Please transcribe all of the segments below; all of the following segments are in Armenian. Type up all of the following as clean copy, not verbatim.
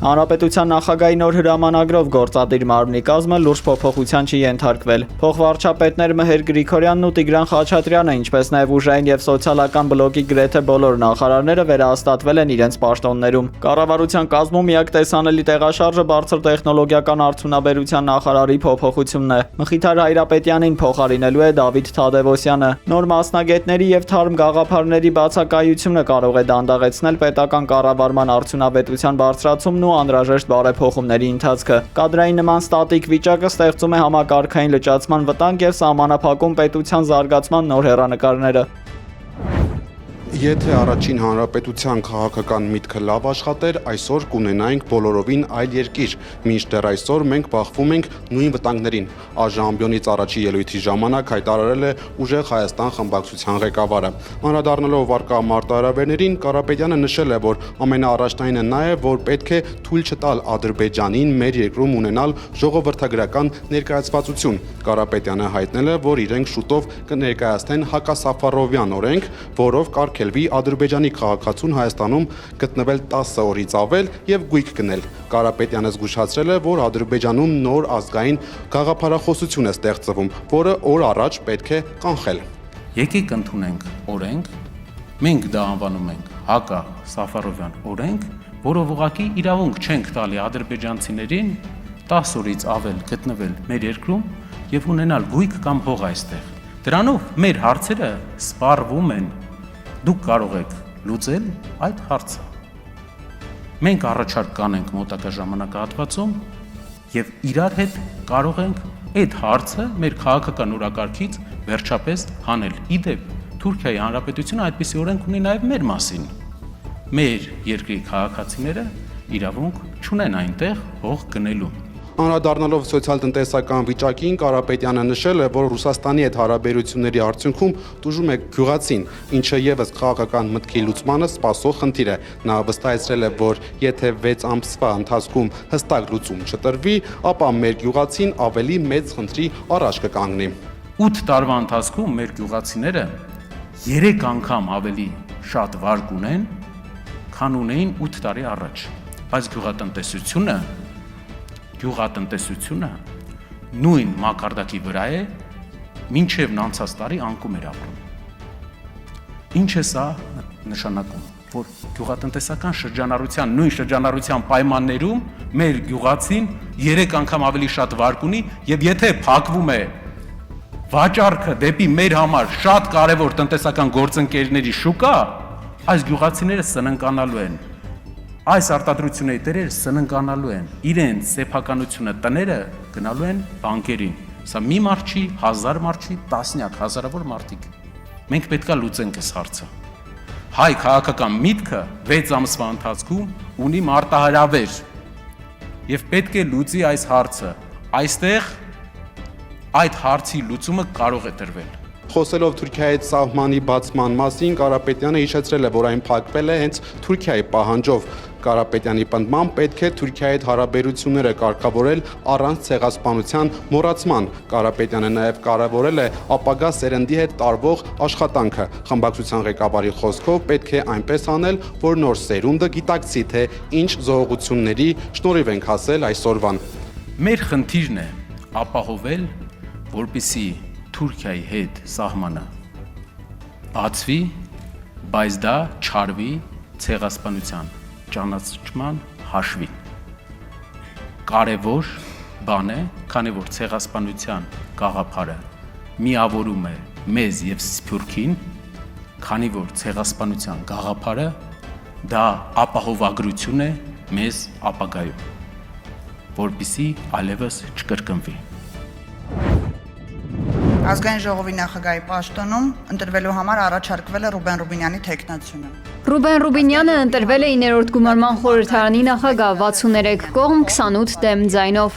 Հանրապետության նախագահի նոր հրամանագրով գործադիր մարմնի կազմը լուրջ փոփոխության չի ենթարկվել։ Փոխվարչապետներ Մհեր Գրիգորյանն ու Տիգրան Խաչատրյանը, ինչպես նաև ուժային եւ սոցիալական բլոկի գրեթե բոլոր նախարարները վերահաստատվել են իրենց պաշտոններում։ Կառավարության կազմում միակ տեսանելի տեղաշարժը բարձր տեխնոլոգիական արդյունաբերության նախարարի փոփոխությունն է։ Մխիթար Հայրապետյանին փոխարինելու է Դավիթ Թադևոսյանը։ Նոր մասնագետների եւ թարմ գաղափարների բացակայությունը կարող է դանդաղեցնել պետական կառավարման արդյունավետության բարձրացումն ու անհրաժեշտ բարեփոխումների ընթացքը։ Կադրային նման ստատիկ վիճակը ստեղծում է համակարգային լճացման վտանգ եւ սահմանափակում պետության զարգացման նոր հեռանկարները։ Եթե առաջին հանրապետության քաղաքական միտքը լավ աշխատեր, այսօր կունենայինք բոլորովին այլ երկիր, մինչդեռ այսօր մենք բախվում ենք նույն վտանգներին, Աժամբյոնից առաջի ելույթի ժամանակ հայտարարել է Ուժեղ Հայաստան խմբակցության ղեկավարը։ Անդրադառնալով վարկա մարտահրավերներին, Կարապետյանը նշել է, որ ամենաառաջնայինը նա է, որ պետք է թույլ չտալ Ադրբեջանին մեր երկրում ունենալ ժողովրդագրական ներկայացվածություն։ Կարապետյանը հայտնել է, որ իրենք շուտով կներկայացնեն հակասաֆարովյան օրենք, որով կարգելվի Ադրբեջանի քաղաքացուն Հայաստանում գտնվել 10 օրից ավել եւ գույք գնել։ Կարապետյանը զգուշացրել է, որ Ադրբեջանում նոր ազգային գաղափարախոսություն է ստեղծվում, որը օր առաջ պետք է կանխել։ Եկեք ընդունենք օրենք, մենք դա անվանում ենք հակասաֆարովյան օրենք, որով ուղղակի իրավունք չենք տալի ադրբեջանցիներին 10 օրից ավել գտնվել մեր երկրում եւ ունենալ գույք կամ հող այստեղ։ Դրանով մեր հարցերը սպառվում են։ Դուք կարող եք լուծել այդ հարցը։ Մենք առաջարկ կանենք մոտակա ժամանակահատվածում եւ իրար հետ կարող ենք այդ հարցը մեր քաղաքական օրակարգից վերջապես հանել։ Իդեպ Թուրքիայի Հանրապետությունը այդպիսի օրենք ունի նաեւ մեր մասին։ Մեր երկրի քաղաքացիները իրավունք չունեն այնտեղ հող գնելու։ Անդրադառնալով սոցիալ-տնտեսական վիճակին, Կարապետյանը նշել է, որ Ռուսաստանի հետ հարաբերությունների արդյունքում տուժում է գյուղացին, ինչը եւս քաղաքական մտքի լուծմանը սպասող խնդիր է։ Նա վստահեցրել է, որ եթե 6 ամսվա ընթացքում հստակ լուծում չտրվի, ապա մեր գյուղացին ավելի մեծ խնդրի առաջ կկանգնի։ 8 տարվա ընթացքում մեր գյուղացիները 3 անգամ ավելի շատ վարկ ունեն, քան ունեին 8 տարի առաջ։ Բայց գյուղատնտեսությունը նույն մակարդակի վրա է, մինչև անցած տարի անկում էր ապրում։ Ինչ է սա նշանակում, որ գյուղատնտեսական շրջանառության, նույն շրջանառության պայմաններում մեր գյուղացին 3 անգամ ավելի շատ վարկ ունի, եւ եթե փակվում է վաճառքը դեպի մեր համար շատ կարևոր տնտեսական գործընկերների շուկա, այս գյուղացիները սննկանալու են։ Այս արտադրությունների տերերը սննկանալու են, իրենց սեփականությունը տները գնալու են բանկերին։ Սա մի մարդ չի, 1000 մարդ չի, տասնյակ, հազարավոր մարդիկ։ Մենք պետքա լուծենք այս հարցը։ Հայ քաղաքական միտքը 6 ամսվա ընթացքում ունի մարտահրավեր եւ պետք է լուծի այս հարցը։ Այստեղ այդ հարցի լուծումը կարող է տրվել։ Խոսելով Թուրքիայի հետ սահմանի բացման մասին, Կարապետյանը հիշեցրել է, որ այն փակվել է հենց Թուրքիայի պահանջով։ Կարապետյանի պնդմամբ պետք է Թուրքիայի հետ հարաբերությունները կարգավորել առանց ցեղասպանության մոռացման։ Կարապետյանը նաև կարևորել է ապագա սերնդի հետ տարվող աշխատանքը։ Խմբակցության ղեկավարի խոսքով պետք է այնպես անել, որ նոր սերունդը գիտակցի, թե ինչ զողողությունների շնորհիվ ենք հասել այսօրվան։ Մեր խնդիրն է ապահովել, որպեսզի Թուրքիայի հետ սահմանը բացվի, բայց դա չարվի ցեղասպանության ճանաչման հաշվին։ Կարևոր բան է, քանի որ ցեղասպանության գաղափարը միավորում է մեզ եւ Սփյուռքին, քանի որ ցեղասպանության գաղափարը դա ապահովագրություն է մեզ ապագայում, որպեսզի այլևս չկրկնվի։ Ազգային ժողովի նախագահի պաշտոնում ընտրվելու համար առաջարկվել է Ռուբեն Ռուբինյանի թեկնածությունը։ Ռուբեն Ռուբինյանը ընտրվել է 9-րդ գումարման խորհրդարանի նախագահ 63 կողմ 28 դեմ ձայնով։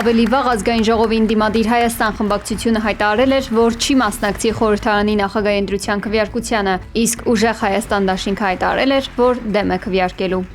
Ավելի վաղ ազգային ժողովի ընդդիմադիր Հայաստան խմբակցությունը հայտարարել էր, որ չի մասնակցի խորհրդարանի նախագահի ընտրության քվեարկությանը, իսկ Ուժեղ Հայաստան դաշինքը հայտարարել էր, որ դեմ է քվեարկելու։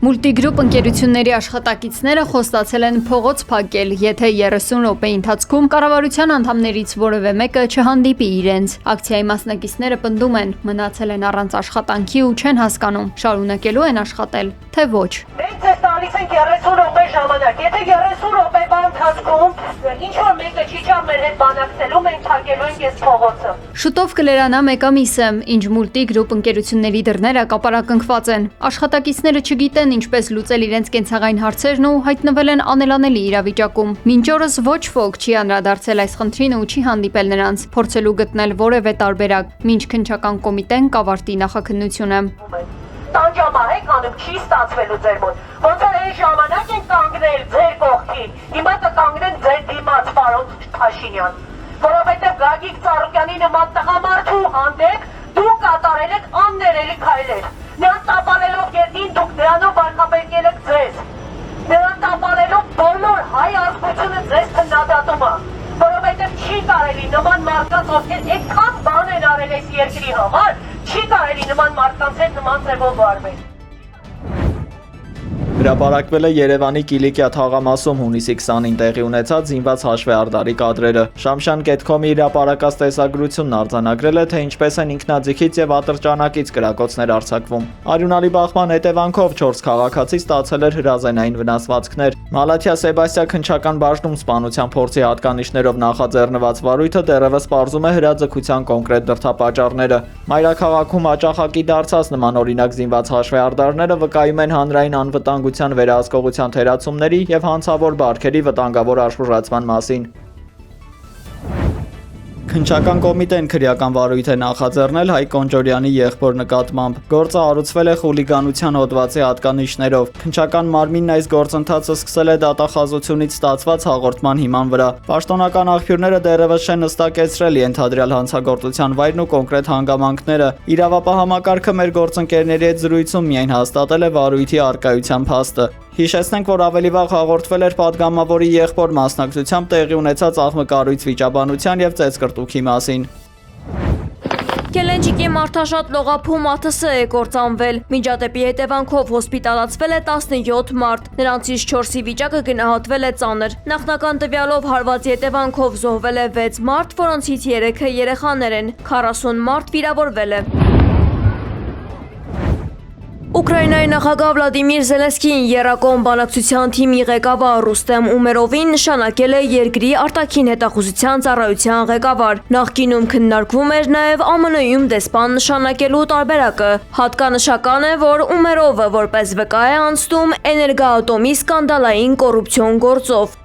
Multigroup ընկերությունների աշխատակիցները խոստացել են փողոց փակել, եթե 30 րոպեի ընթացքում կառավարության անդամներից որևէ մեկը չհանդիպի իրենց։ Ակցիայի մասնակիցները պնդում են, մնացել են առանց աշխատանքի ու չեն հասկանում, շարունակելու են աշխատել, թե ոչ։ Մենք ձեզ տալիս ենք 30 րոպե ժամանակ։ Եթե 30 րոպեվա ընթացքում ինչ որ մեկը չի չար մեր հետ բանակցելու, մենք փակելու ենք այս փողոցը։ Շուտով կլերանա մեկամիսը, ինչ Multigroup ընկերությունների դռները կապարակնքված են։ Աշխատակիցները չգիտեն ինչպես լուծել իրենց կենցաղային հարցերն ու հայտնվել են անելանելի իրավիճակում։ Մինչ օրս ոչ ոք չի անդրադարձել այս խնդրին ու չի հանդիպել նրանց, փորձելու գտնել որևէ տարբերակ, մինչ քննչական կոմիտեն կավարտի նախաքննությունը։ Տանջամահեք անում չի ստացվելու ձեր մոտ։ Ոնց որ այն ժամանակ են կանգնել ձեր կողքին, հիմա կկանգնեն ձեր դիմաց, պարոն Փաշինյան, որովհետև Գագիկ Ծառուկյանի նման տղամարդու հանդեպ դուք կատարել եք աններելի քայլեր։ Նրան տապալելով գետին դուք նրանով վարկաբեկել եք ձեզ։ Նրան տապալելով բոլոր հայ ազգությունը ձեզ քննադատում է, որովհետև չի կարելի նման մարդկանց, ովքեր այդքան բան են արել այս երկրի համար, չի կարելի նման մարդկանց հետ նման ձևով վարվել։ Հրապարակվել է Երևանի Կիլիկիա թաղամասում հունիսի 20-ին տեղի ունեցած զինված հաշվեհարդարի կադրերը։ Շամշյան Կետքոմի հրապարակած տեսագրությունն արձանագրել է, թե ինչպես են ինքնաձիգից եւ ատրճանակից կրակոցներ արձակվում։ Արյունալի բախման հետևանքով 4 քաղաքացի ստացել էր հրազենային վնասվածքներ։ Մալաթիա Սեբաստիա քնչական բաժնում սպանության փորձի հատկանիշներով նախաձեռնված վարույթը դեռևս պարզում է հրաձգության կոնկրետ դրդապատճառները։ Մայրաքաղաքում հաճախակի դարձած նման օրինակ զինված հաշվեհարդարները վկայում են հանրային անվտանգության վերահսկողության թերացումների եւ հանցավոր բարքերի վտանգավոր աշխուժացման մասին։ Քննչական կոմիտեն քրեական վարույթ է նախաձեռնել Հայկ Կոնջորյանի եղբոր նկատմամբ։ Գործը հարուցվել է խուլիգանության հոդվածի հատկանիշներով։ Քննչական մարմինն այս գործընթացը սկսել է դատախազությունից ստացված հաղորդման հիման վրա։ Պաշտոնական աղբյուրները դեռևս չեն հստակեցրել ենթադրյալ հանցագործության վայրն ու կոնկրետ հանգամանքները։ Իրավապահ մեր գործընկերների հետ զրույցում միայն հաստատել է վարույթի առկայության փաստը։ Հիշեցնենք, որ ավելի վաղ հաղորդվել էր պատգամավորի եղբոր մասնակցությամբ տեղի ունեցած աղմկառույց վիճաբանության եւ ծեծկրտուքի մասին։ Կելենջիկի մարդաշատ լողափում ԱԹՍ է կործանվել։ Միջադեպի հետևանքով հոսպիտալացվել է 17 մարդ, նրանցից 4-ի վիճակը գնահատվել է ծանր։ Նախնական տվյալով հարվածի հետևանքով զոհվել է 6 մարդ, որոնցից 3-ը երեխաներ են, 40 մարդ վիրավորվել է։ Ուկրաինայի նախագահ Վլադիմիր Զելենսկին եռակողմ բանակցության թիմի ղեկավար Ռուստեմ Ումերովին նշանակել է երկրի արտաքին հետախուզության ծառայության ղեկավար։ Նախկինում քննարկվում էր նաև ԱՄՆ-ում դեսպան նշանակելու տարբերակը։ Հատկանշական է, որ Ումերովը որպես վկա է անցնում էներգոատոմի սկանդալային կոռուպցիոն գործով։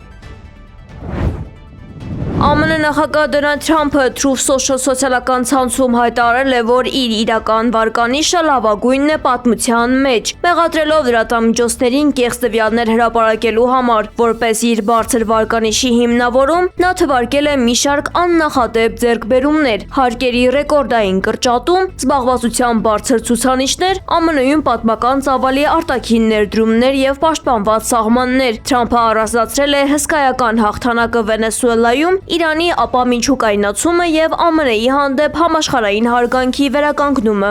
ԱՄՆ նախագահ Դոնալդ Թրամփը Truth Social սոցիալական ցանցում հայտարարել է, որ իր իրական վարկանիշը լավագույնն է պատմության մեջ, մեղադրելով լրատվամիջոցներին կեղծ տվյալներ հրապարակելու համար, որպես իր բարձր վարկանիշի հիմնավորում, նա թվարկել է մի շարք աննախադեպ ձեռքբերումներ, հարկերի ռեկորդային կրճատում, զբաղվածության բարձր ցուցանիշներ, ԱՄՆ-ում պատմական ծավալի արտաքին ներդրումներ եւ պաշտպանված սահմաններ։ Թրամփը առանձնացրել է հսկայական հաղթանակը Վենեսուելայում, Իրանի ապա միջուկայնացումը եւ ԱՄՆ-ի հանդեպ համաշխարհային հարգանքի վերականգնումը։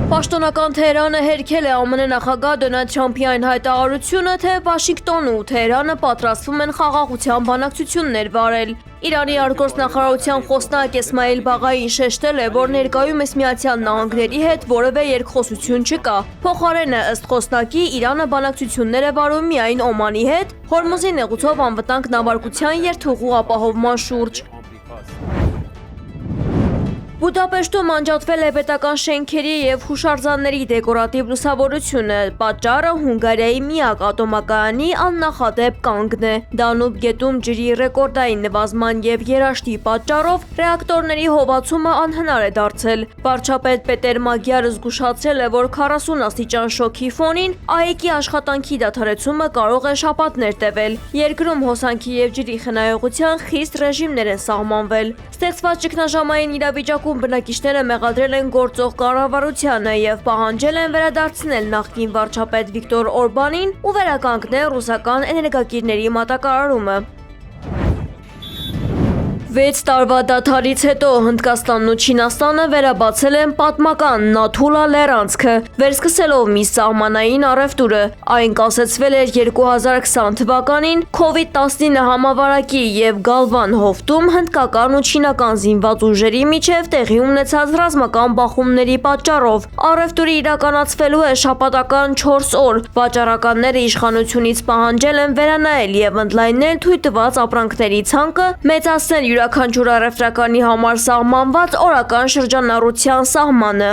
Պաշտոնական Թեհրանը հերքել է ԱՄՆ նախագահ Դոնալդ Թրամփի այն հայտարարությունը, թե Վաշինգտոնը ու Թեհրանը պատրաստվում են խաղաղության բանակցություններ վարել։ Իրանի արտգործնախարարության խոսնակ Էսմայիլ Բաղային շեշտել է, որ ներկայումս Միացյալ Նահանգների հետ որևէ երկխոսություն չկա։ Փոխարենը, ըստ խոսնակի, Իրանը բանակցություններ է վարում միայն Օմանի հետ, Հորմուզի նեղուցով անվտանգ նավարկության երթուղու ապահովման շուրջ։ Բուդապեշտում անջատվել է պետական շենքերի եւ հուշարձանների դեկորատիվ լուսավորությունը, պատճառը Հունգարիայի միակ ատոմակայանի աննախադեպ կանգն է։ Դանուբ գետում ջրի ռեկորդային նվազման եւ երաշտի պատճառով ռեակտորների հովացումը անհնար է դարձել։ Վարչապետ Պետեր Մագյարը զգուշացրել է, որ 40 աստիճան շոկի ֆոնին ԱԷԿ-ի աշխատանքի դադարեցումը կարող է շաբաթներ տևել։ Երկրում հոսանքի եւ ջրի խնայողության խիստ ռեժիմներ են սահմանվել։ Ստեղծված ճգնաժամային իրավիճակում բնակիչները մեղադրել են գործող կառավարությանը եւ պահանջել են վերադարձնել նախկին վարչապետ Վիկտոր Օրբանին ու վերականգնել ռուսական էներգակիրների մատակարարումը։ 6 տարվա դադարից հետո Հնդկաստանն ու Չինաստանը վերաբացել են պատմական Նաթուլա լեռանցքը, վերսկսելով մի սահմանային առևտուրը։ Այն կասեցվել էր 2020 թվականին COVID-19 համավարակի եւ Գալվան հովտում հնդկական ու չինական զինված ուժերի միջև տեղի ունեցած ռազմական բախումների պատճառով։ Առևտուրը իրականացվելու է շաբաթական 4 օր։ Վաճառականները իշխանությունից պահանջել են վերանայել եւ ընդլայնել թույլ տված ապրանքների ցանկը, մեծացնել յուրաքանչյուր առևտրականի համար սահմանված օրական շրջանառության սահմանը։